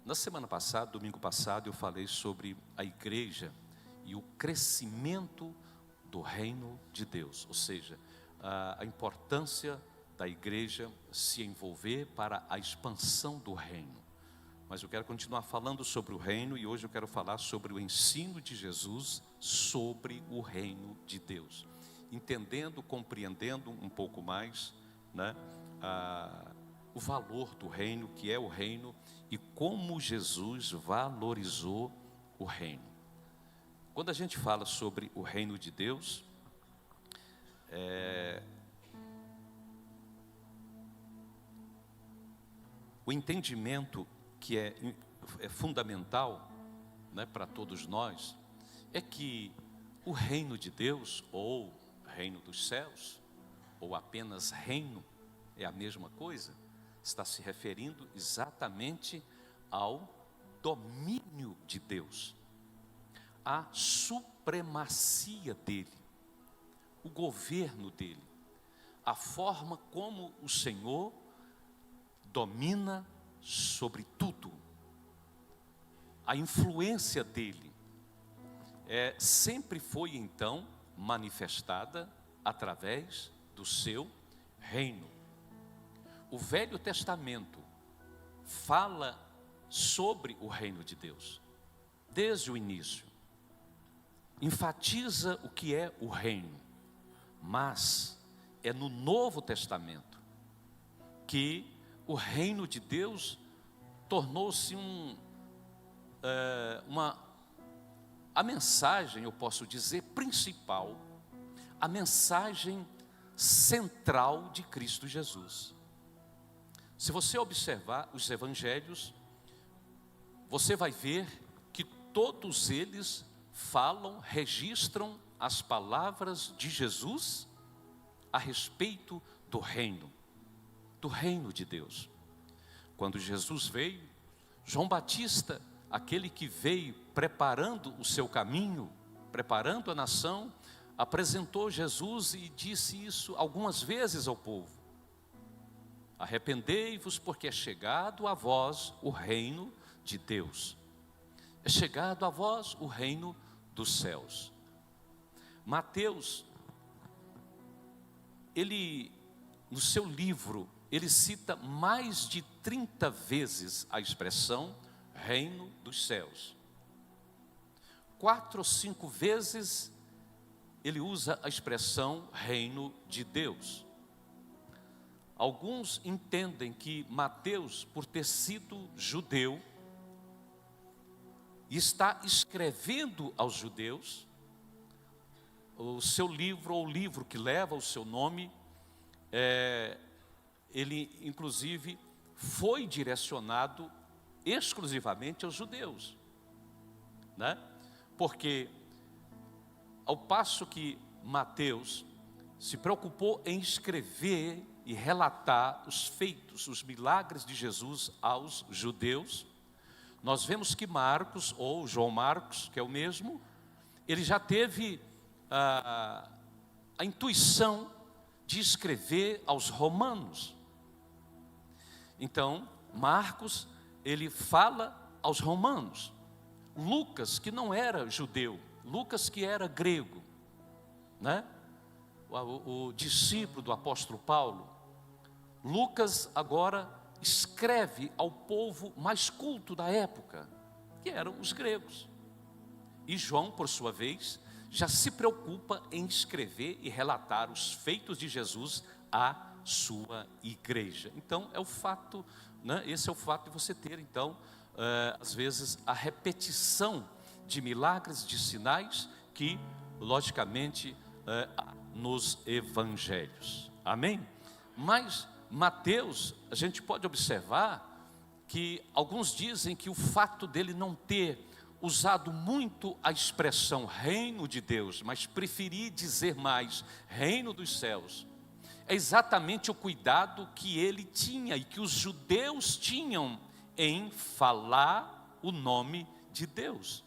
Na semana passada, domingo passado, eu falei sobre a igreja e o crescimento do reino de Deus, ou seja, a importância da igreja se envolver para a expansão do reino. Mas eu quero continuar falando sobre o reino, e hoje eu quero falar sobre o ensino de Jesus sobre o reino de Deus, entendendo, compreendendo um pouco mais, né, o valor do reino, que é o reino, e como Jesus valorizou o reino. Quando a gente fala sobre o reino de Deus, o entendimento que é fundamental, né, para todos nós, é que o reino de Deus, ou reino dos céus, ou apenas reino, é a mesma coisa, está se referindo exatamente ao domínio de Deus, à supremacia dele, o governo dele, a forma como o Senhor domina sobre tudo, a influência dele sempre foi então manifestada através do seu reino. O Velho Testamento fala sobre o reino de Deus, desde o início, enfatiza o que é o reino, mas é no Novo Testamento que o reino de Deus tornou-se a mensagem, eu posso dizer, principal, a mensagem central de Cristo Jesus. Se você observar os evangelhos, você vai ver que todos eles falam, registram as palavras de Jesus a respeito do reino de Deus. Quando Jesus veio, João Batista, aquele que veio preparando o seu caminho, preparando a nação, apresentou Jesus e disse isso algumas vezes ao povo: arrependei-vos, porque é chegado a vós o reino de Deus, é chegado a vós o reino dos céus. Mateus, ele, no seu livro, ele cita mais de 30 vezes a expressão reino dos céus. 4 ou 5 vezes ele usa a expressão reino de Deus. Alguns entendem que Mateus, por ter sido judeu, e está escrevendo aos judeus, o seu livro, ou o livro que leva o seu nome, ele inclusive foi direcionado exclusivamente aos judeus, né? Porque ao passo que Mateus se preocupou em escrever e relatar os feitos, os milagres de Jesus aos judeus, nós vemos que Marcos, ou João Marcos, que é o mesmo, ele já teve a intuição de escrever aos romanos. Então, Marcos, ele fala aos romanos. Lucas, que não era judeu, Lucas que era grego, né? O discípulo do apóstolo Paulo, Lucas agora escreve ao povo mais culto da época, que eram os gregos. E João, por sua vez, já se preocupa em escrever e relatar os feitos de Jesus à sua igreja. Então é o fato, né? Esse é o fato de você ter então, às vezes, a repetição de milagres, de sinais que, logicamente, há nos evangelhos. Amém? Mas Mateus, a gente pode observar que alguns dizem que o fato dele não ter usado muito a expressão reino de Deus, mas preferir dizer mais reino dos céus, é exatamente o cuidado que ele tinha e que os judeus tinham em falar o nome de Deus.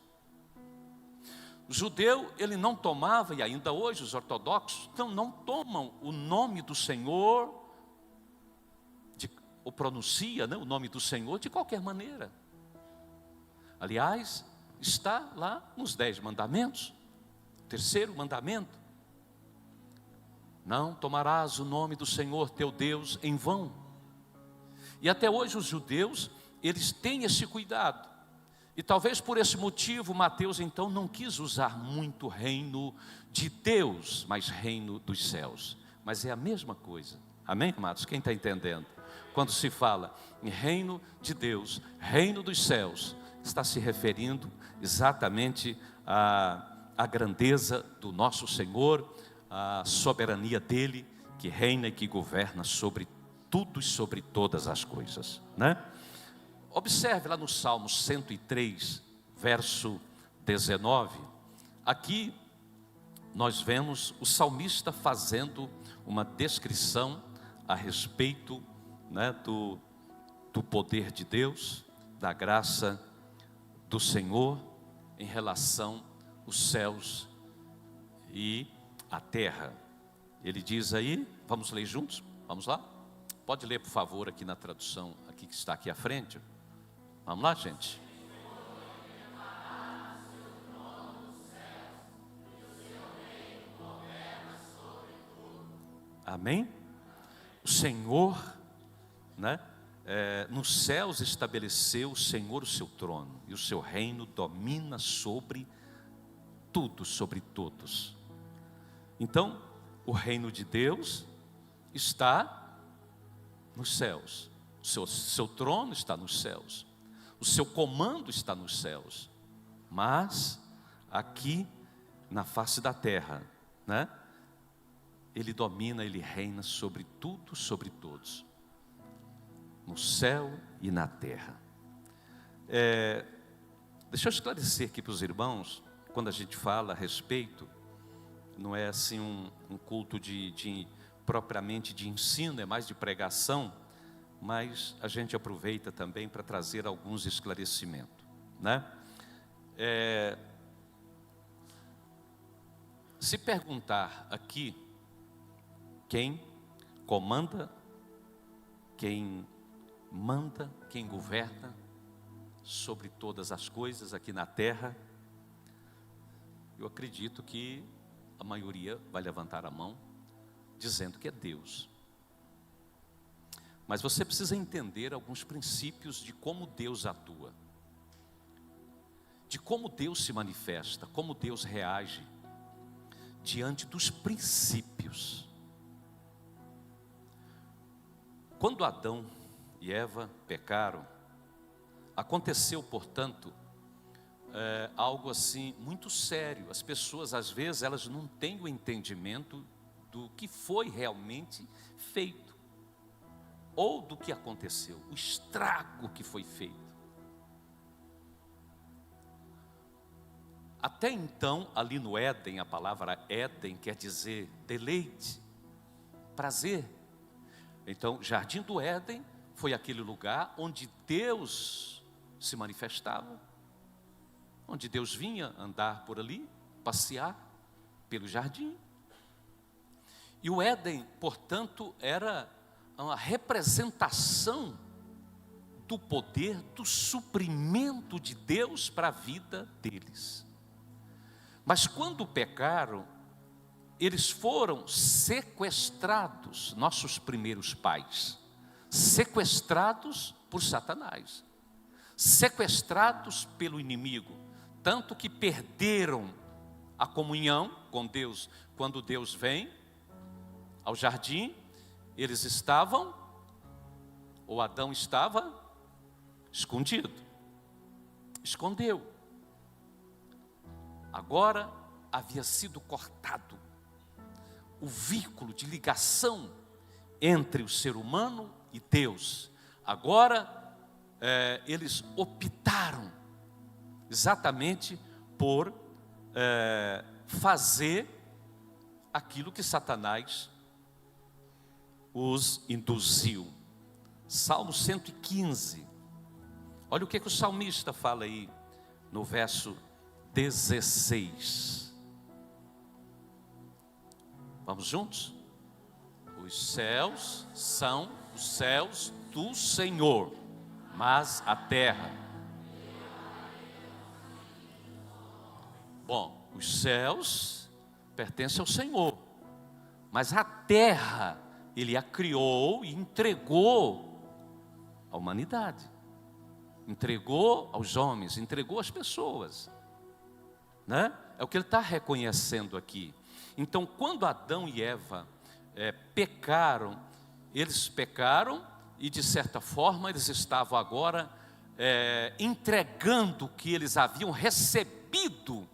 O judeu, ele não tomava, e ainda hoje os ortodoxos não tomam o nome do Senhor ou pronuncia, né, o nome do Senhor de qualquer maneira. Aliás, está lá nos 10 mandamentos. O terceiro mandamento: não tomarás o nome do Senhor teu Deus em vão. E até hoje os judeus, eles têm esse cuidado. E talvez por esse motivo Mateus então não quis usar muito reino de Deus, mas reino dos céus. Mas é a mesma coisa. Amém, amados? Quem está entendendo? Quando se fala em reino de Deus, reino dos céus, está se referindo exatamente à grandeza do nosso Senhor, à soberania dele, que reina e que governa sobre tudo e sobre todas as coisas, né? Observe lá no Salmo 103, verso 19. Aqui nós vemos o salmista fazendo uma descrição a respeito, né, do poder de Deus, da graça do Senhor em relação aos céus e a terra. Ele diz aí, vamos ler juntos? Vamos lá? Pode ler, por favor, aqui na tradução, aqui que está aqui à frente. Vamos lá, gente. Amém? O Senhor, né, nos céus estabeleceu o Senhor o seu trono, e o seu reino domina sobre tudo, sobre todos. Então, o reino de Deus está nos céus, o seu trono está nos céus, o seu comando está nos céus, mas aqui na face da terra, né, ele domina, ele reina sobre tudo, sobre todos, no céu e na terra. Deixa eu esclarecer aqui para os irmãos, quando a gente fala a respeito, não é assim um culto propriamente de ensino, é mais de pregação, mas a gente aproveita também para trazer alguns esclarecimentos, né? Se perguntar aqui quem comanda, quem manda, quem governa sobre todas as coisas aqui na terra, eu acredito que a maioria vai levantar a mão dizendo que é Deus. Mas você precisa entender alguns princípios de como Deus atua, de como Deus se manifesta, como Deus reage diante dos princípios. Quando Adão e Eva pecaram, aconteceu, portanto, algo assim muito sério. As pessoas, às vezes, elas não têm o entendimento do que foi realmente feito, ou do que aconteceu, o estrago que foi feito. Até então, ali no Éden, a palavra Éden quer dizer deleite, prazer. Então, Jardim do Éden foi aquele lugar onde Deus se manifestava, onde Deus vinha andar por ali, passear pelo jardim. E o Éden, portanto, era uma representação do poder, do suprimento de Deus para a vida deles. Mas quando pecaram, eles foram sequestrados, nossos primeiros pais, sequestrados por Satanás, sequestrados pelo inimigo, tanto que perderam a comunhão com Deus. Quando Deus vem ao jardim, eles estavam, ou Adão estava, escondido, escondeu. Agora havia sido cortado o vínculo de ligação entre o ser humano e Deus. Agora eles optaram exatamente por fazer aquilo que Satanás os induziu. Salmo 115. Olha o que o salmista fala aí no verso 16. Vamos juntos? Os céus são os céus do Senhor, mas a terra. Bom, os céus pertencem ao Senhor, mas a terra Ele a criou e entregou à humanidade, entregou aos homens, entregou às pessoas, né? É o que Ele está reconhecendo aqui. Então, quando Adão e Eva pecaram, eles pecaram e de certa forma eles estavam agora entregando o que eles haviam recebido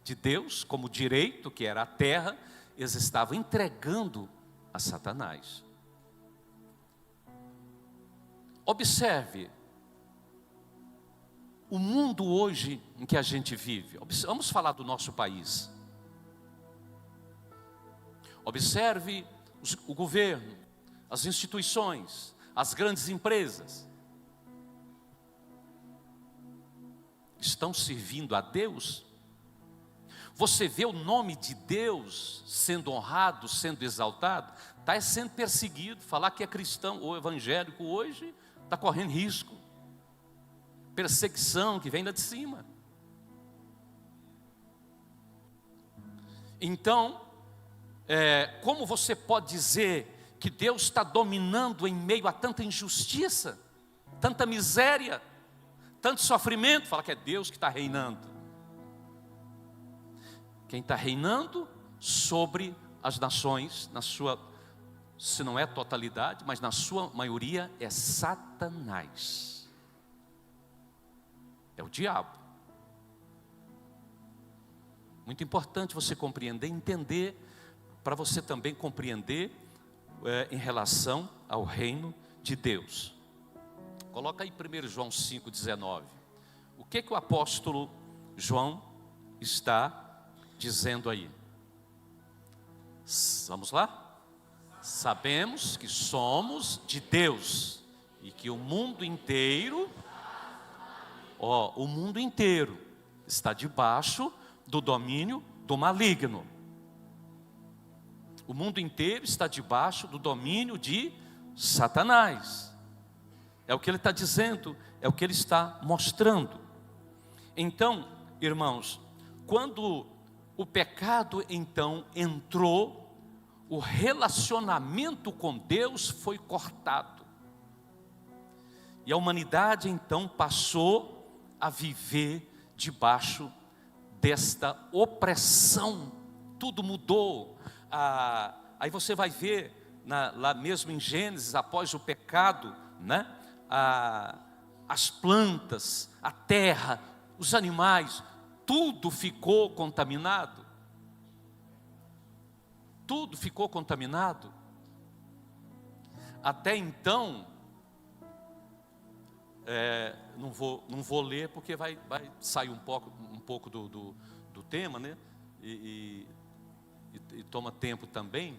de Deus como direito, que era a terra, eles estavam entregando a Satanás. Observe o mundo hoje em que a gente vive. Vamos falar do nosso país. Observe o governo, as instituições, as grandes empresas. Estão servindo a Deus? Você vê o nome de Deus sendo honrado, sendo exaltado? Está sendo perseguido. Falar que é cristão ou evangélico hoje está correndo risco. Perseguição que vem lá de cima. Então, como você pode dizer que Deus está dominando em meio a tanta injustiça, tanta miséria, tanto sofrimento? Fala que é Deus que está reinando. Quem está reinando sobre as nações, na sua, se não é totalidade, mas na sua maioria, é Satanás. É o diabo. Muito importante você compreender, entender, para você também compreender em relação ao reino de Deus. Coloca aí 1 João 5,19. O que o apóstolo João está dizendo aí? Vamos lá? Sabemos que somos de Deus e que o mundo inteiro, o mundo inteiro está debaixo do domínio do maligno. O mundo inteiro está debaixo do domínio de Satanás. É o que ele está dizendo, é o que ele está mostrando. Então, irmãos, quando o pecado então entrou, o relacionamento com Deus foi cortado. E a humanidade então passou a viver debaixo desta opressão. Tudo mudou. Aí você vai ver lá mesmo em Gênesis, após o pecado, né? As plantas, a terra, os animais, tudo ficou contaminado. Tudo ficou contaminado. Até então, não vou ler porque vai sair um pouco do tema, né? E toma tempo também.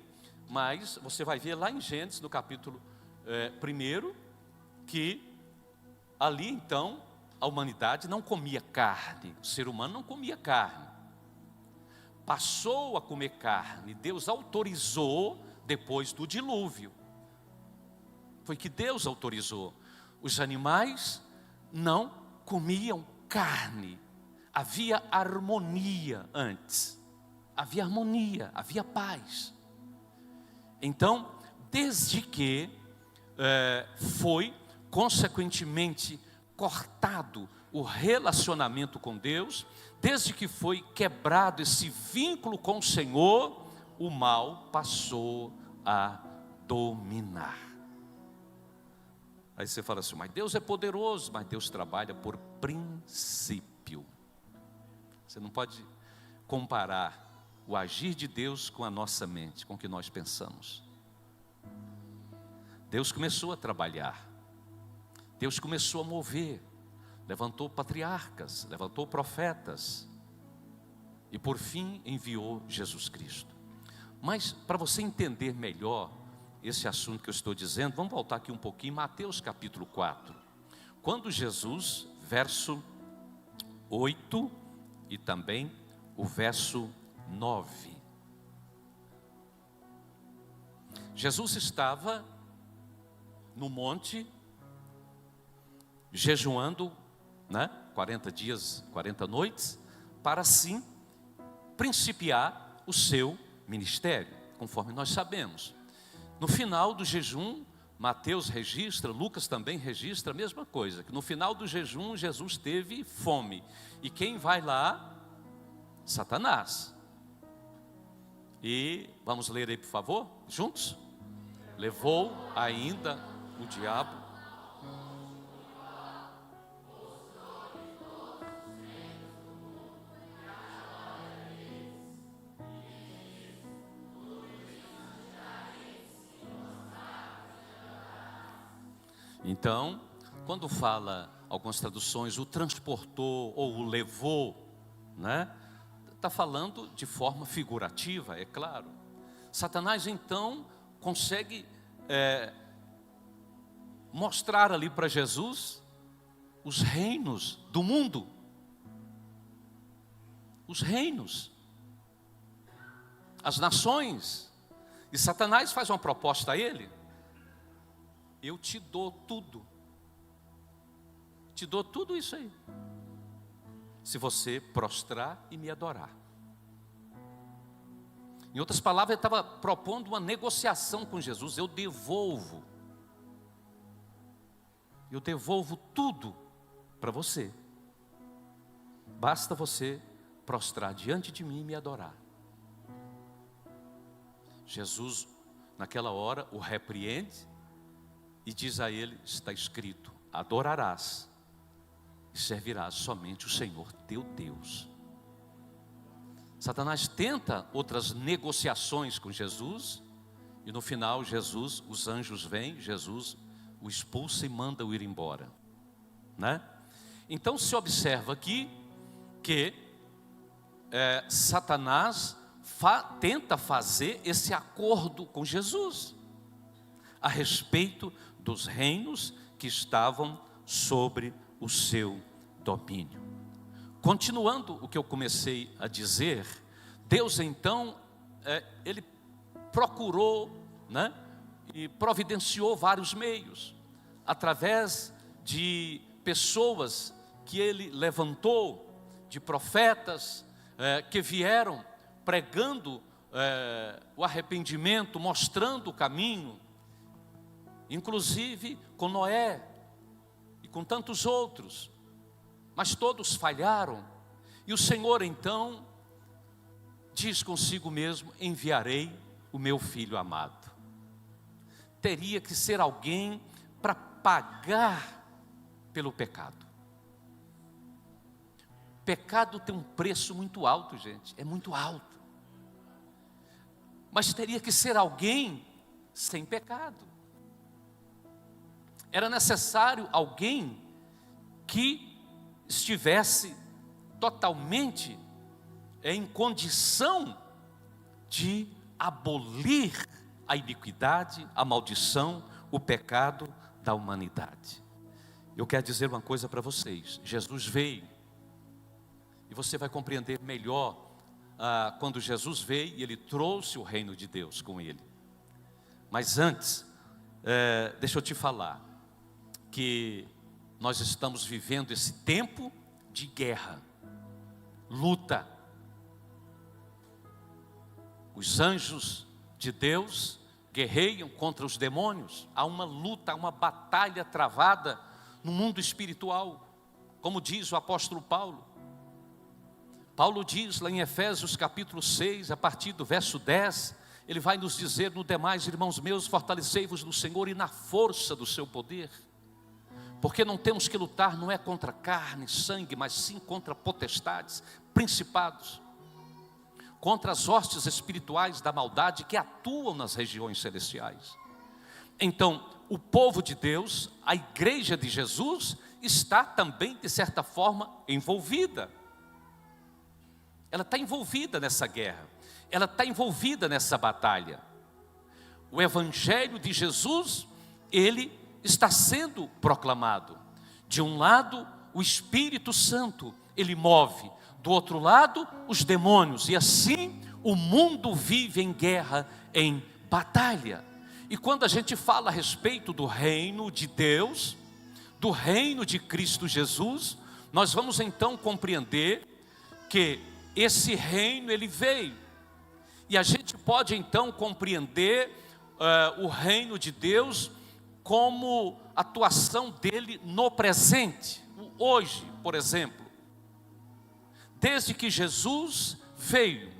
Mas você vai ver lá em Gênesis, no capítulo 1, que ali então a humanidade não comia carne, o ser humano não comia carne, passou a comer carne. Deus autorizou depois do dilúvio, foi que Deus autorizou. Os animais não comiam carne, havia harmonia antes, havia harmonia, havia paz. Então, desde que foi consequentemente cortado o relacionamento com Deus, desde que foi quebrado esse vínculo com o Senhor, o mal passou a dominar. Aí você fala assim, mas Deus é poderoso, mas Deus trabalha por princípio. Você não pode comparar o agir de Deus com a nossa mente, com o que nós pensamos. Deus começou a trabalhar, Deus começou a mover, levantou patriarcas, levantou profetas, e por fim enviou Jesus Cristo. Mas para você entender melhor esse assunto que eu estou dizendo, vamos voltar aqui um pouquinho, Mateus capítulo 4. Quando Jesus, verso 8 e também o verso 9. Jesus estava no monte, jejuando, 40 dias, 40 noites, para assim principiar o seu ministério, conforme nós sabemos. No final do jejum, Mateus registra, Lucas também registra a mesma coisa, que no final do jejum Jesus teve fome. E quem vai lá? Satanás. E vamos ler aí, por favor, juntos? Levou ainda o diabo. Então, quando fala, algumas traduções, o transportou ou o levou, está falando de forma figurativa, é claro. Satanás, então, consegue mostrar ali para Jesus os reinos do mundo. Os reinos. As nações. E Satanás faz uma proposta a ele. Eu te dou tudo. Te dou tudo isso aí. Se você prostrar e me adorar. Em outras palavras, ele estava propondo uma negociação com Jesus. Eu devolvo tudo para você. Basta você prostrar diante de mim e me adorar. Jesus, naquela hora, o repreende e diz a ele, está escrito, adorarás e servirás somente o Senhor teu Deus. Satanás tenta outras negociações com Jesus, e no final Jesus, os anjos vêm, Jesus o expulsa e manda-o ir embora. Então se observa aqui que Satanás tenta fazer esse acordo com Jesus, a respeito dos reinos que estavam sobre o seu domínio. Continuando o que eu comecei a dizer, Deus então, Ele procurou, e providenciou vários meios, através de pessoas que Ele levantou, de profetas, que vieram pregando o arrependimento, mostrando o caminho, inclusive com Noé e com tantos outros, mas todos falharam. E o Senhor então diz consigo mesmo, enviarei o meu filho amado. Teria que ser alguém para pagar pelo pecado. Pecado tem um preço muito alto, gente, é muito alto. Mas teria que ser alguém sem pecado. Era necessário alguém que estivesse totalmente em condição de abolir a iniquidade, a maldição, o pecado da humanidade. Eu quero dizer uma coisa para vocês, Jesus veio, e você vai compreender melhor quando Jesus veio e Ele trouxe o reino de Deus com Ele. Mas antes, deixa eu te falar, que nós estamos vivendo esse tempo de guerra, luta. Os anjos de Deus guerreiam contra os demônios. Há uma luta, há uma batalha travada no mundo espiritual, como diz o apóstolo Paulo. Paulo diz lá em Efésios capítulo 6, a partir do verso 10, ele vai nos dizer: no demais, irmãos meus, fortalecei-vos no Senhor e na força do seu poder. Porque não temos que lutar, não é contra carne e sangue, mas sim contra potestades, principados, contra as hostes espirituais da maldade que atuam nas regiões celestiais. Então, o povo de Deus, a igreja de Jesus, está também, de certa forma, envolvida. Ela está envolvida nessa guerra, ela está envolvida nessa batalha. O Evangelho de Jesus, ele está sendo proclamado. De um lado, o Espírito Santo, ele move. Do outro lado, os demônios. E assim, o mundo vive em guerra, em batalha. E quando a gente fala a respeito do reino de Deus, do reino de Cristo Jesus, nós vamos então compreender que esse reino ele veio. E a gente pode então compreender o reino de Deus como atuação dele no presente, hoje, por exemplo. Desde que Jesus veio.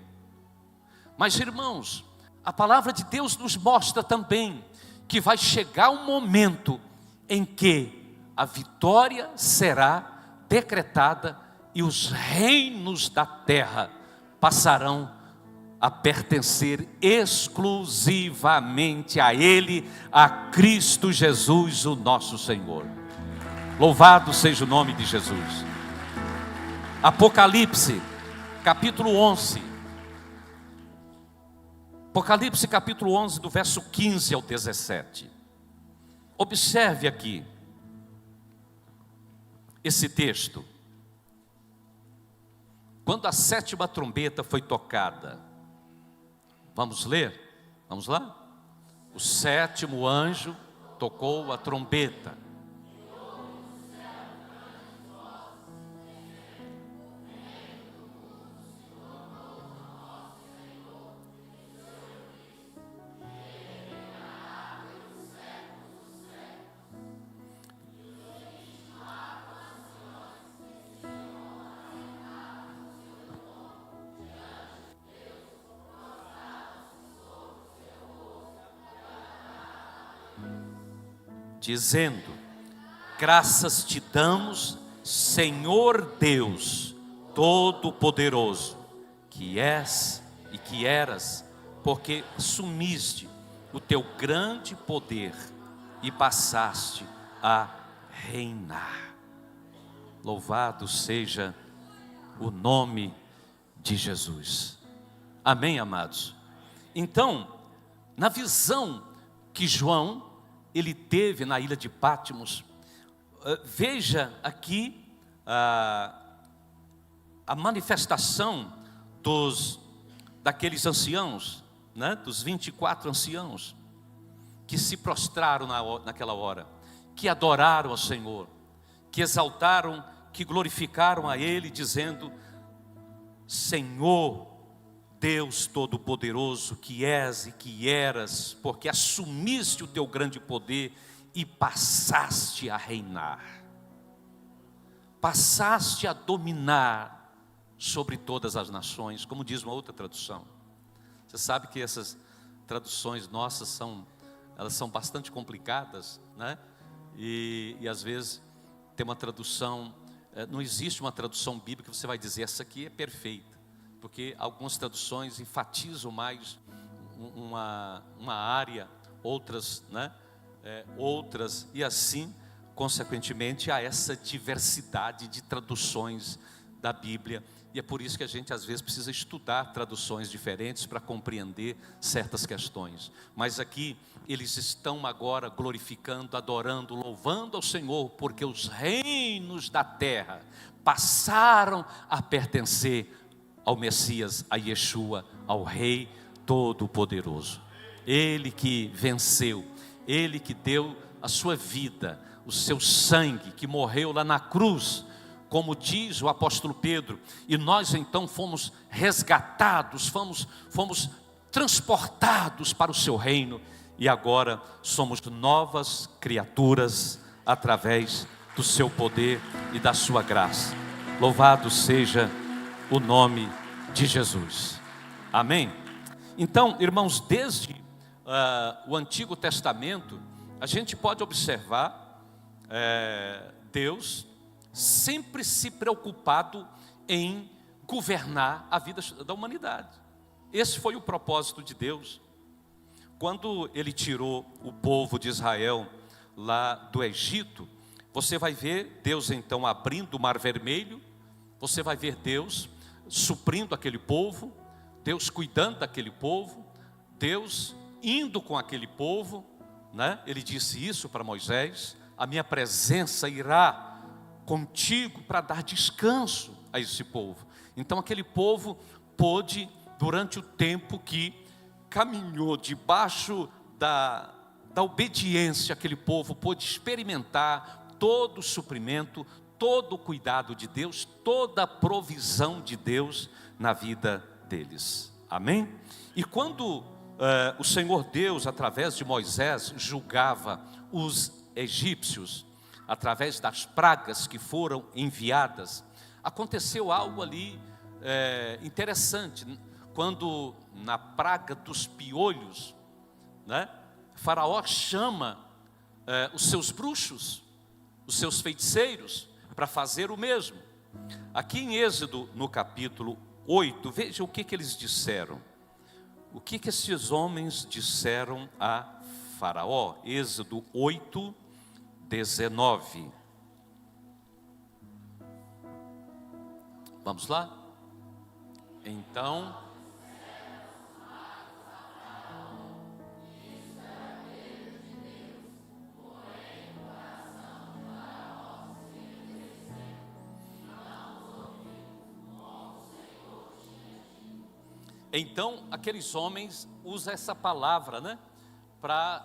Mas irmãos, a palavra de Deus nos mostra também que vai chegar um momento em que a vitória será decretada e os reinos da terra passarão a pertencer exclusivamente a Ele, a Cristo Jesus, o nosso Senhor. Louvado seja o nome de Jesus. Apocalipse, capítulo 11. Apocalipse, capítulo 11, do verso 15 ao 17. Observe aqui esse texto. Quando a 7ª trombeta foi tocada, vamos ler? Vamos lá? O 7º anjo tocou a trombeta. Dizendo: graças te damos, Senhor Deus Todo-Poderoso, que és e que eras, porque assumiste o teu grande poder e passaste a reinar. Louvado seja o nome de Jesus. Amém, amados? Então, na visão que João ele teve na ilha de Patmos, veja aqui a manifestação daqueles anciãos, né, dos 24 anciãos, que se prostraram naquela hora, que adoraram ao Senhor, que exaltaram, que glorificaram a Ele, dizendo: Senhor, Deus Todo-Poderoso, que és e que eras, porque assumiste o teu grande poder e passaste a reinar, passaste a dominar sobre todas as nações, como diz uma outra tradução. Você sabe que essas traduções nossas elas são bastante complicadas, né? E às vezes tem uma tradução, não existe uma tradução bíblica que você vai dizer, essa aqui é perfeita, porque algumas traduções enfatizam mais uma área, outras, né? Outras, e assim, consequentemente, há essa diversidade de traduções da Bíblia, e é por isso que a gente às vezes precisa estudar traduções diferentes para compreender certas questões. Mas aqui eles estão agora glorificando, adorando, louvando ao Senhor, porque os reinos da terra passaram a pertencer ao Messias, a Yeshua, ao Rei Todo-Poderoso. Ele que venceu, Ele que deu a sua vida, o seu sangue, que morreu lá na cruz, como diz o apóstolo Pedro, e nós então fomos resgatados, fomos transportados para o seu reino, e agora somos novas criaturas através do seu poder e da sua graça. Louvado seja o nome de Jesus. Amém? Então, irmãos, desde o Antigo Testamento, a gente pode observar Deus sempre se preocupado em governar a vida da humanidade. Esse foi o propósito de Deus. Quando Ele tirou o povo de Israel lá do Egito, você vai ver Deus então abrindo o Mar Vermelho, você vai ver Deus suprindo aquele povo, Deus cuidando daquele povo, Deus indo com aquele povo, né? Ele disse isso para Moisés: a minha presença irá contigo para dar descanso a esse povo. Então aquele povo pôde, durante o tempo que caminhou debaixo da da obediência, aquele povo pôde experimentar todo o suprimento, todo o cuidado de Deus, toda a provisão de Deus na vida deles. Amém? E quando o Senhor Deus, através de Moisés, julgava os egípcios, através das pragas que foram enviadas, aconteceu algo ali interessante. Quando na praga dos piolhos, né, Faraó chama os seus bruxos, os seus feiticeiros, para fazer o mesmo. Aqui em Êxodo, no capítulo 8, veja o que eles disseram. O que esses homens disseram a Faraó? Êxodo 8, 19. Vamos lá? Então, aqueles homens usam essa palavra, né, para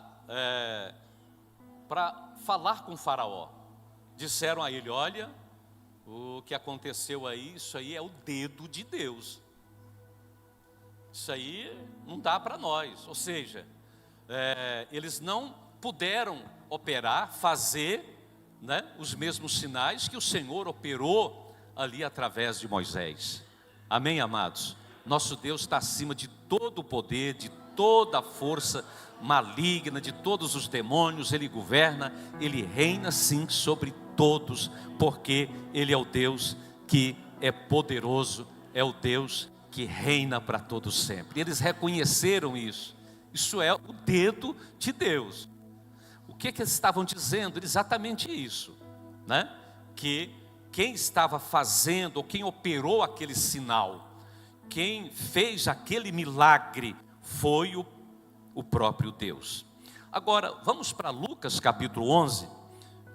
falar com Faraó. Disseram a ele: olha, o que aconteceu aí, isso aí é o dedo de Deus. Isso aí não dá para nós. Ou seja, eles não puderam operar, fazer, né, os mesmos sinais que o Senhor operou ali através de Moisés. Amém, amados? Nosso Deus está acima de todo o poder, de toda a força maligna, de todos os demônios. Ele governa, Ele reina sim sobre todos, porque Ele é o Deus que é poderoso, é o Deus que reina para todos sempre. Eles reconheceram isso. Isso é o dedo de Deus. O que eles estavam dizendo? Exatamente isso, né? Que quem estava fazendo, ou quem operou aquele sinal, quem fez aquele milagre, foi o próprio Deus. Agora, vamos para Lucas capítulo 11.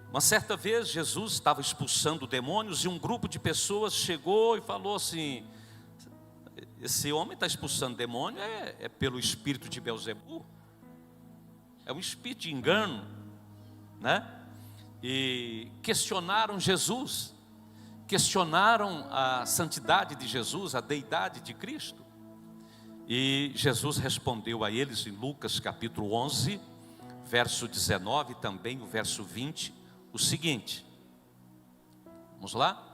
Uma certa vez, Jesus estava expulsando demônios e um grupo de pessoas chegou e falou assim: esse homem está expulsando demônio é pelo espírito de Beelzebu, é um espírito de engano, né? E questionaram Jesus, questionaram a santidade de Jesus, a deidade de Cristo. E Jesus respondeu a eles em Lucas capítulo 11, verso 19, também o verso 20, o seguinte. Vamos lá?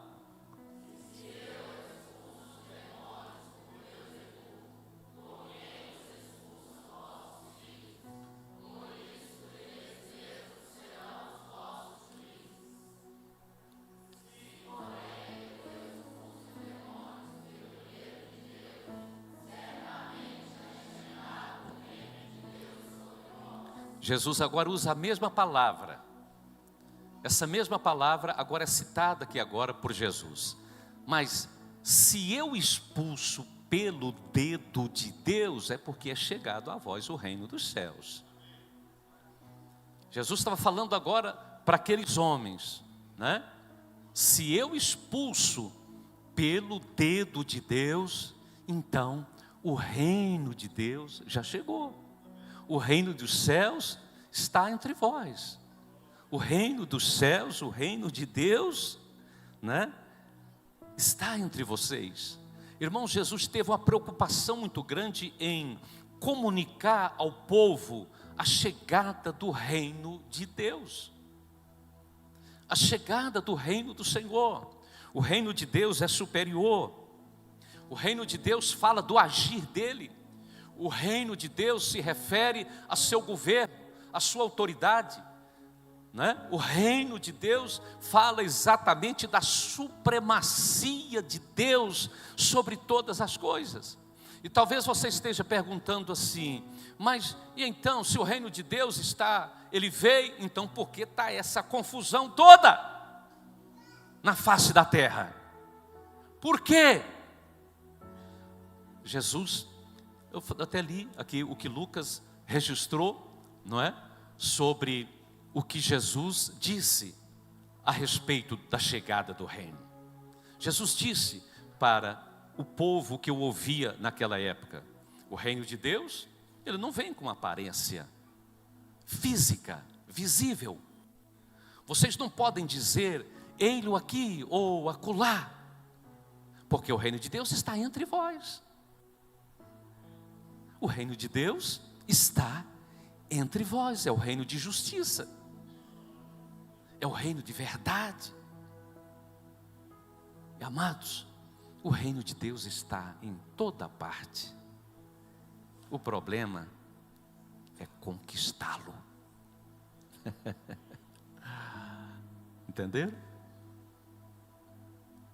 Jesus agora usa a mesma palavra. Essa mesma palavra agora é citada aqui agora por Jesus. Mas se eu expulso pelo dedo de Deus, é porque é chegado a vós o reino dos céus. Jesus estava falando agora para aqueles homens, né? Se eu expulso pelo dedo de Deus, então o reino de Deus já chegou. O reino dos céus está entre vós. O reino dos céus, o reino de Deus, né, está entre vocês. Irmãos, Jesus teve uma preocupação muito grande em comunicar ao povo a chegada do reino de Deus. A chegada do reino do Senhor. O reino de Deus é superior. O reino de Deus fala do agir dele. O reino de Deus se refere a seu governo, a sua autoridade, né? O reino de Deus fala exatamente da supremacia de Deus sobre todas as coisas. E talvez você esteja perguntando assim: mas e então, se o reino de Deus ele veio, então por que está essa confusão toda na face da terra? Por quê? Jesus, eu até li aqui o que Lucas registrou, não é? Sobre o que Jesus disse a respeito da chegada do reino. Jesus disse para o povo que o ouvia naquela época: o reino de Deus, ele não vem com aparência física, visível. Vocês não podem dizer, ei-lo aqui ou acolá, porque o reino de Deus está entre vós. O reino de Deus está entre vós, é o reino de justiça, é o reino de verdade. E, amados, o reino de Deus está em toda parte. O problema é conquistá-lo. Entenderam?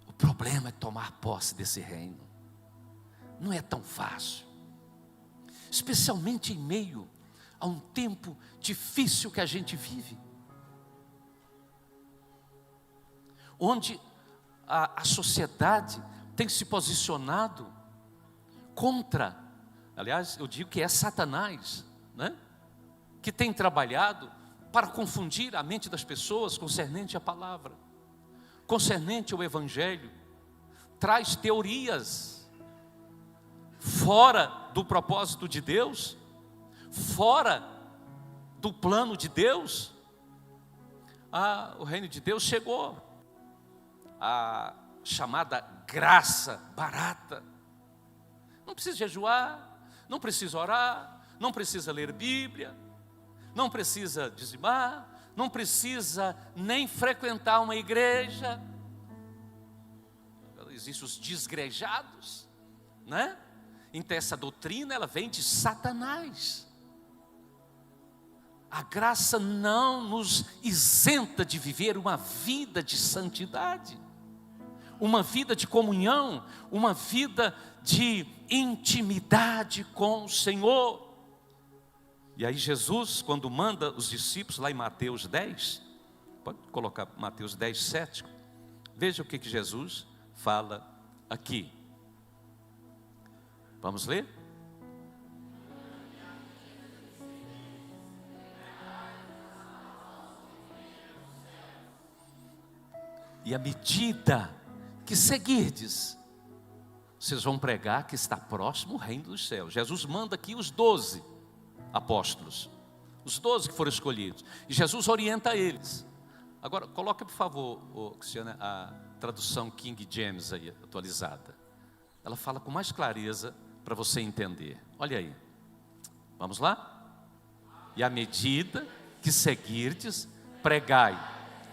O problema é tomar posse desse reino. Não é tão fácil, especialmente em meio a um tempo difícil que a gente vive, onde a sociedade tem se posicionado contra, aliás, eu digo que é Satanás, né? Que tem trabalhado para confundir a mente das pessoas concernente à palavra, concernente ao evangelho, traz teorias fora do propósito de Deus, fora do plano de Deus. O reino de Deus chegou, a chamada graça barata. Não precisa jejuar, não precisa orar, não precisa ler Bíblia, não precisa dizimar, não precisa nem frequentar uma igreja. Existem os desgrejados, né? Então essa doutrina, ela vem de Satanás. A graça não nos isenta de viver uma vida de santidade, uma vida de comunhão, uma vida de intimidade com o Senhor. E aí Jesus, quando manda os discípulos, lá em Mateus 10, pode colocar Mateus 10, 7, veja o que Jesus fala aqui. Vamos ler? E à medida que seguirdes, vocês vão pregar que está próximo o reino dos céus. Jesus manda aqui os 12 apóstolos, os 12 que foram escolhidos, e Jesus orienta eles. Agora, coloca por favor, Cristiana, a tradução King James aí, atualizada. Ela fala com mais clareza para você entender. Olha aí, vamos lá? E à medida que seguirdes, pregai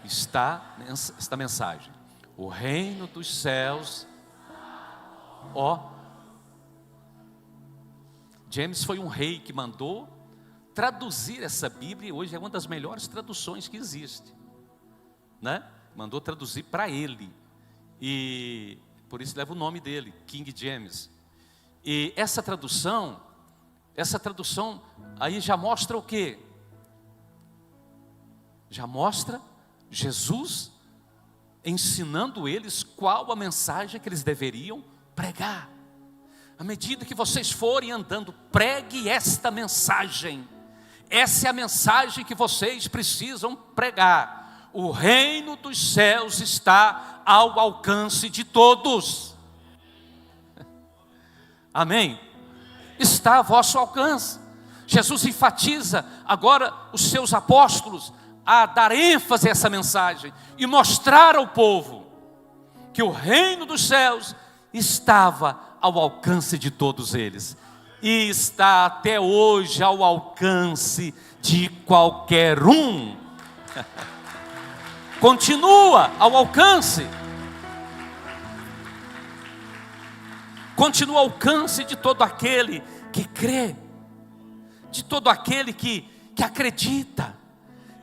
esta mensagem: o reino dos céus, James foi um rei que mandou traduzir essa Bíblia, e hoje é uma das melhores traduções que existe, né? Mandou traduzir para ele, e por isso leva o nome dele, King James. E essa tradução aí já mostra o quê? Já mostra Jesus ensinando eles qual a mensagem que eles deveriam pregar. À medida que vocês forem andando, pregue esta mensagem. Essa é a mensagem que vocês precisam pregar. O reino dos céus está ao alcance de todos. Amém? Está a vosso alcance. Jesus enfatiza agora os seus apóstolos a dar ênfase a essa mensagem e mostrar ao povo que o reino dos céus estava ao alcance de todos eles, e está até hoje ao alcance de qualquer um. Continua ao alcance. Continua ao alcance de todo aquele que crê, de todo aquele que acredita,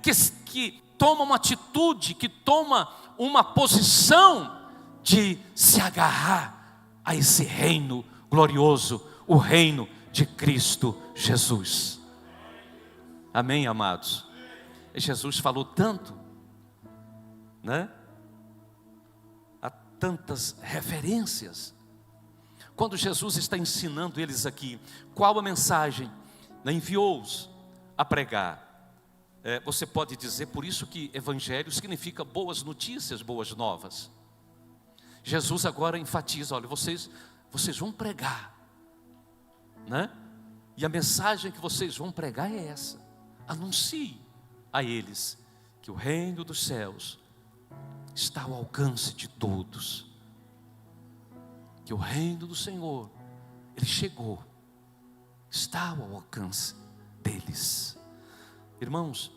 que toma uma atitude, que toma uma posição de se agarrar a esse reino glorioso, o reino de Cristo Jesus. Amém, amados? E Jesus falou tanto, né? Há tantas referências. Quando Jesus está ensinando eles aqui, qual a mensagem? Enviou-os a pregar. Você pode dizer, por isso que evangelho significa boas notícias, boas novas. Jesus agora enfatiza, olha, vocês vão pregar, né? E a mensagem que vocês vão pregar é essa: anuncie a eles que o reino dos céus está ao alcance de todos. Que o reino do Senhor, ele chegou, está ao alcance deles. Irmãos,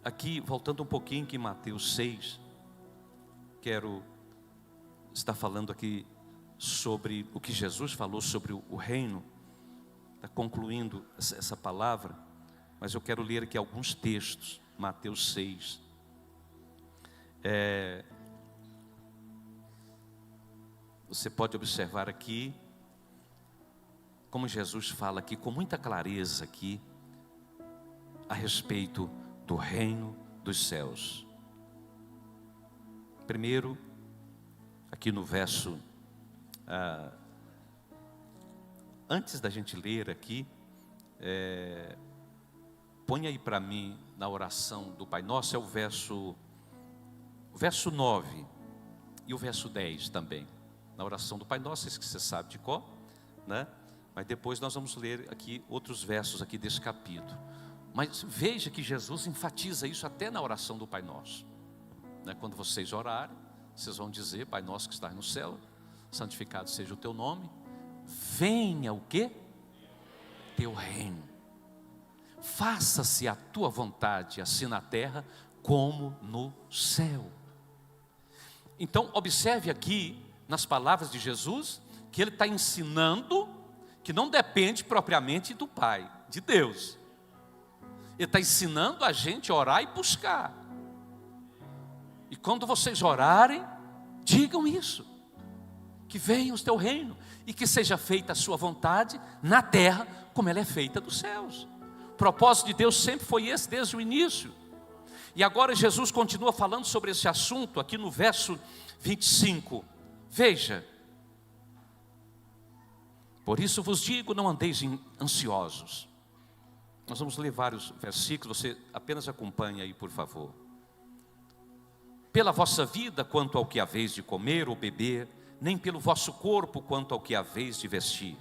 aqui voltando um pouquinho em Mateus 6, quero estar falando aqui sobre o que Jesus falou sobre o reino. Está concluindo essa palavra, mas eu quero ler aqui alguns textos. Mateus 6. Você pode observar aqui como Jesus fala aqui com muita clareza aqui a respeito do reino dos céus. Primeiro, aqui no verso, antes da gente ler aqui, põe aí para mim na oração do Pai Nosso, é o verso 9 e o verso 10 também. Na oração do Pai Nosso, esse que você sabe de cor, né? Mas depois nós vamos ler aqui outros versos aqui desse capítulo. Mas veja que Jesus enfatiza isso até na oração do Pai Nosso, né? Quando vocês orarem, vocês vão dizer: Pai Nosso que estás no céu, santificado seja o teu nome, venha o quê? Teu reino, faça-se a tua vontade, assim na terra como no céu. Então observe aqui nas palavras de Jesus que ele está ensinando que não depende propriamente do Pai, de Deus. Ele está ensinando a gente a orar e buscar. E quando vocês orarem, digam isso: que venha o teu reino e que seja feita a sua vontade na terra como ela é feita nos céus. O propósito de Deus sempre foi esse desde o início. E agora Jesus continua falando sobre esse assunto aqui no verso 25. Veja: por isso vos digo, não andeis ansiosos. Nós vamos ler vários versículos, você apenas acompanha aí, por favor. Pela vossa vida, quanto ao que haveis de comer ou beber, nem pelo vosso corpo, quanto ao que haveis de vestir.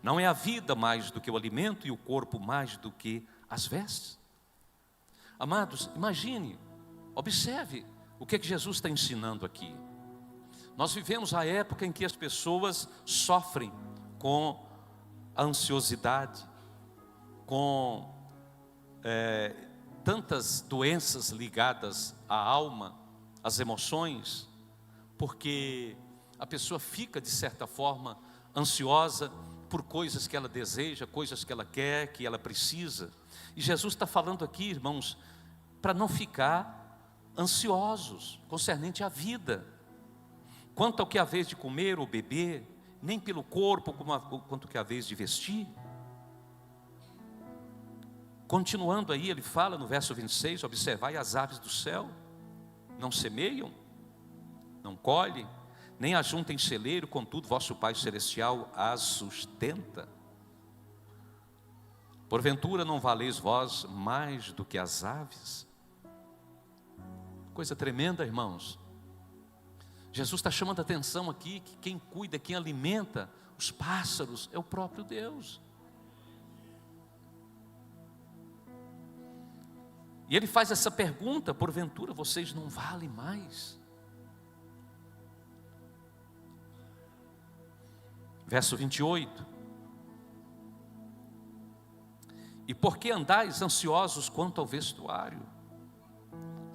Não é a vida mais do que o alimento e o corpo mais do que as vestes? Amados, imagine, observe o que Jesus está ensinando aqui. Nós vivemos a época em que as pessoas sofrem com a ansiosidade, com tantas doenças ligadas à alma, às emoções, porque a pessoa fica de certa forma ansiosa por coisas que ela deseja, coisas que ela quer, que ela precisa. E Jesus está falando aqui, irmãos, para não ficar ansiosos concernente à vida, quanto ao que haveis de comer ou beber, nem pelo corpo quanto que haveis de vestir. Continuando aí, ele fala no verso 26, observai as aves do céu, não semeiam, não colhem, nem ajuntem celeiro, contudo vosso Pai Celestial as sustenta. Porventura não valeis vós mais do que as aves? Coisa tremenda, irmãos. Jesus está chamando a atenção aqui que quem cuida, quem alimenta os pássaros é o próprio Deus. E ele faz essa pergunta: porventura vocês não valem mais? Verso 28. E por que andais ansiosos quanto ao vestuário?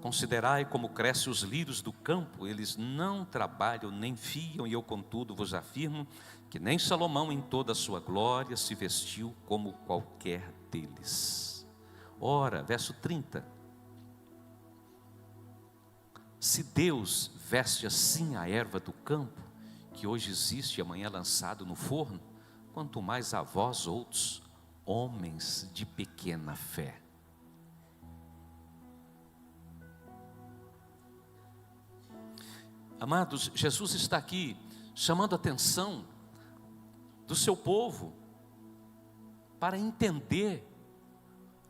Considerai como crescem os lírios do campo, eles não trabalham nem fiam, e eu contudo vos afirmo que nem Salomão em toda a sua glória se vestiu como qualquer deles. Ora, verso 30. Se Deus veste assim a erva do campo, que hoje existe e amanhã é lançado no forno, quanto mais a vós outros, homens de pequena fé. Amados, Jesus está aqui chamando a atenção do seu povo para entender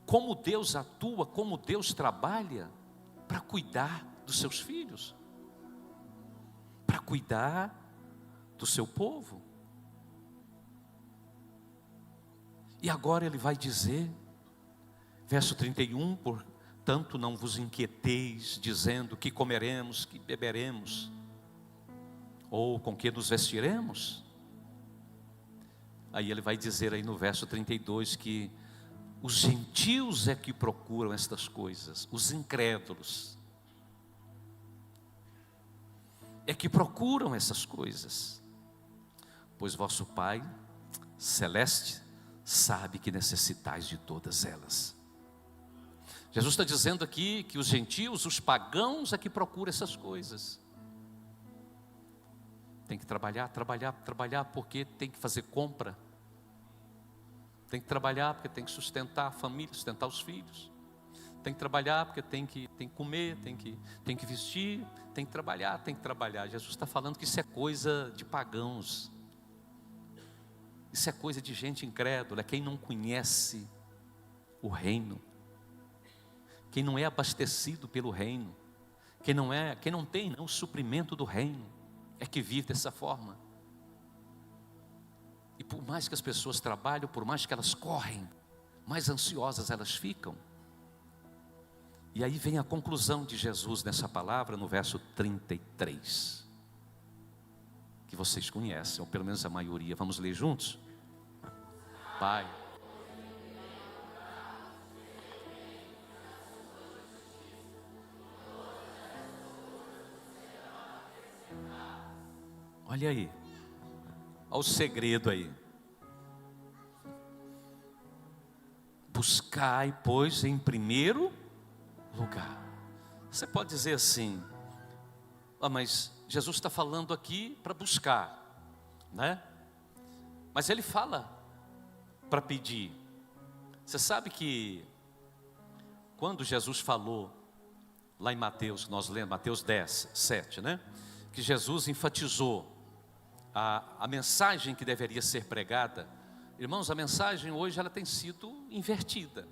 como Deus atua, como Deus trabalha para cuidar dos seus filhos, para cuidar do seu povo. E agora ele vai dizer: Verso 31, portanto não vos inquieteis, dizendo que comeremos, que beberemos, ou com que nos vestiremos. Aí ele vai dizer aí no verso 32 que os gentios é que procuram estas coisas, os incrédulos é que procuram essas coisas, pois vosso Pai celeste sabe que necessitais de todas elas. Jesus está dizendo aqui que os gentios, os pagãos é que procuram essas coisas. Tem que trabalhar, porque tem que fazer compra. Tem que trabalhar porque tem que sustentar a família, sustentar os filhos. Tem que trabalhar porque tem que comer, tem que vestir, tem que trabalhar. Jesus está falando que isso é coisa de pagãos. Isso é coisa de gente incrédula, é quem não conhece o reino. Quem não é abastecido pelo reino. Quem não tem o suprimento do reino, é que vive dessa forma. E por mais que as pessoas trabalham, por mais que elas correm, mais ansiosas elas ficam. E aí vem a conclusão de Jesus nessa palavra no verso 33, que vocês conhecem, ou pelo menos a maioria. Vamos ler juntos? Pai, olha aí, olha o segredo aí. Buscai, pois, em primeiro lugar. Você pode dizer assim: mas Jesus está falando aqui para buscar, né? Mas ele fala para pedir. Você sabe que quando Jesus falou lá em Mateus, nós lemos Mateus 10, 7, né? Que Jesus enfatizou a mensagem que deveria ser pregada. Irmãos, a mensagem hoje ela tem sido invertida.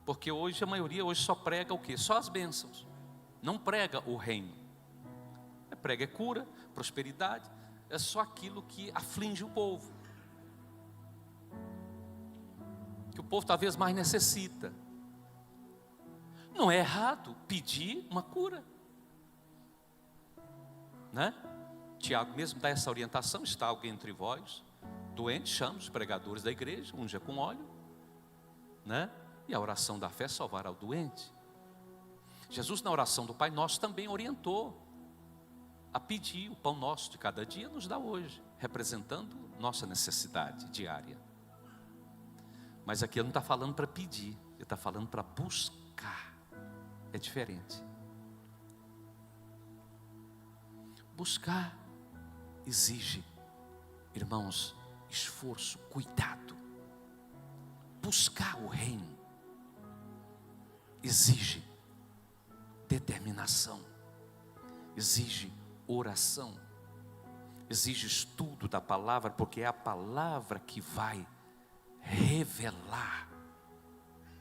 Porque hoje a maioria só prega o quê? Só as bênçãos. Não prega o reino. Prega cura, prosperidade. É só aquilo que aflige o povo. Que o povo talvez mais necessita. Não é errado pedir uma cura, né? Tiago mesmo dá essa orientação: está alguém entre vós doente, chama os pregadores da igreja, unja com óleo, né? E a oração da fé salvará o doente. Jesus na oração do Pai Nosso também orientou a pedir: o pão nosso de cada dia nos dá hoje, representando nossa necessidade diária. Mas aqui ele não está falando para pedir, ele está falando para buscar. É diferente. Buscar exige, irmãos, esforço, cuidado. Buscar o reino exige determinação, exige oração, exige estudo da palavra, porque é a palavra que vai revelar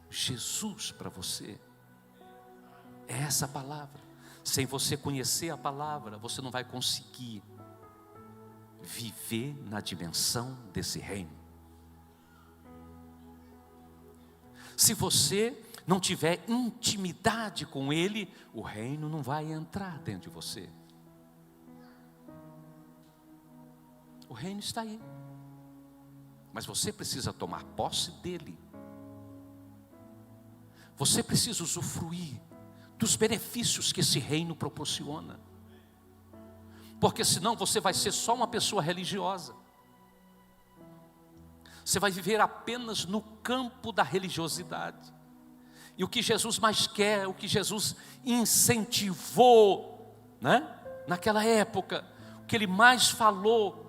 Jesus para você. É essa palavra. Sem você conhecer a palavra, você não vai conseguir viver na dimensão desse reino. Se você não tiver intimidade com Ele, o reino não vai entrar dentro de você. O reino está aí, mas você precisa tomar posse dele. Você precisa usufruir dos benefícios que esse reino proporciona. Porque senão você vai ser só uma pessoa religiosa. Você vai viver apenas no campo da religiosidade. E o que Jesus mais quer, o que Jesus incentivou, né? Naquela época, o que Ele mais falou,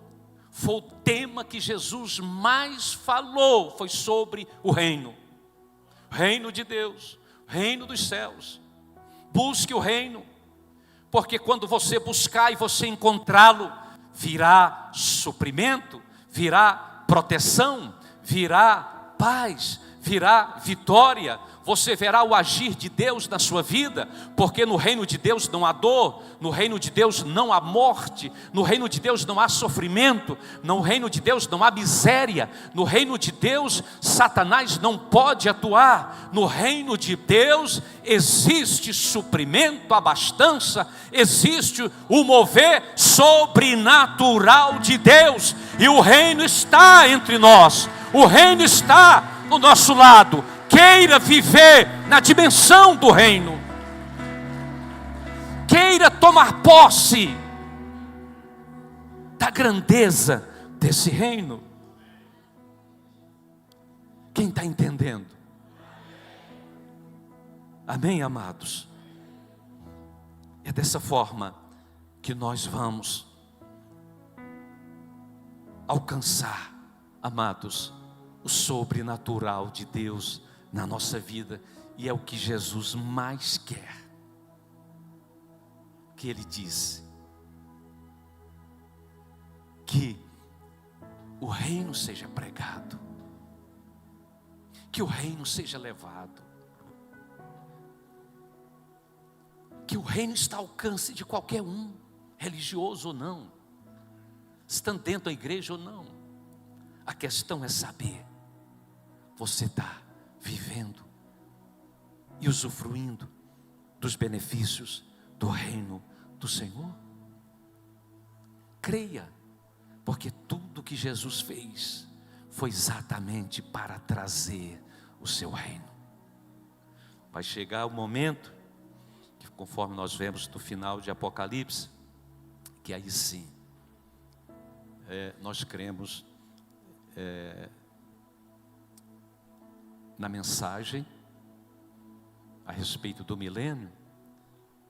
foi o tema que Jesus mais falou, foi sobre o reino. Reino de Deus, reino dos céus. Busque o reino, porque quando você buscar e você encontrá-lo, virá suprimento, virá proteção, virá paz, virá vitória. você verá o agir de Deus na sua vida, porque no reino de Deus não há dor, no reino de Deus não há morte, no reino de Deus não há sofrimento, no reino de Deus não há miséria, no reino de Deus Satanás não pode atuar, no reino de Deus existe suprimento, abastança, existe o mover sobrenatural de Deus, e o reino está entre nós, o reino está no nosso lado. Queira viver na dimensão do reino, queira tomar posse da grandeza desse reino. Quem está entendendo? Amém, amados? É dessa forma que nós vamos alcançar, amados, o sobrenatural de Deus na nossa vida, e é o que Jesus mais quer. Que Ele disse que o reino seja pregado, que o reino seja levado, que o reino está ao alcance de qualquer um, religioso ou não, estando dentro da igreja ou não. A questão é saber, você está vivendo e usufruindo dos benefícios do reino do Senhor? Creia, porque tudo que Jesus fez foi exatamente para trazer o seu reino. Vai chegar o momento, que conforme nós vemos no final de Apocalipse, que aí sim, nós cremos na mensagem a respeito do milênio,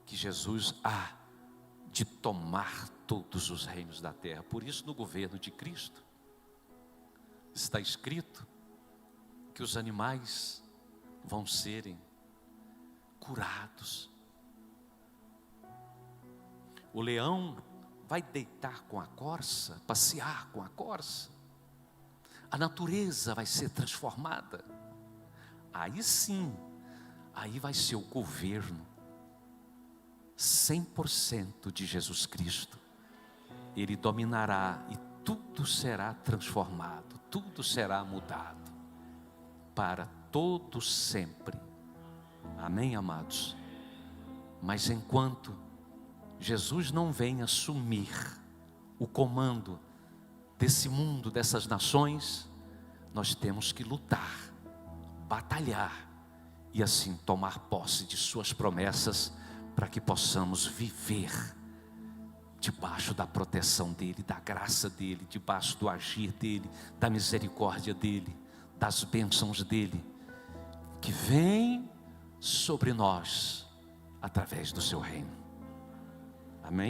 que Jesus há de tomar todos os reinos da terra. Por isso, no governo de Cristo está escrito que os animais vão serem curados. O leão vai deitar com a corça, passear com a corça. A natureza vai ser transformada. Aí sim, aí vai ser o governo 100% de Jesus Cristo. Ele dominará e tudo será transformado, tudo será mudado para todo sempre. Amém, amados? Mas enquanto Jesus não vem assumir o comando desse mundo, dessas nações, nós temos que lutar, batalhar e assim tomar posse de suas promessas, para que possamos viver debaixo da proteção dele, da graça dele, debaixo do agir dele, da misericórdia dele, das bênçãos dele, que vem sobre nós através do seu reino.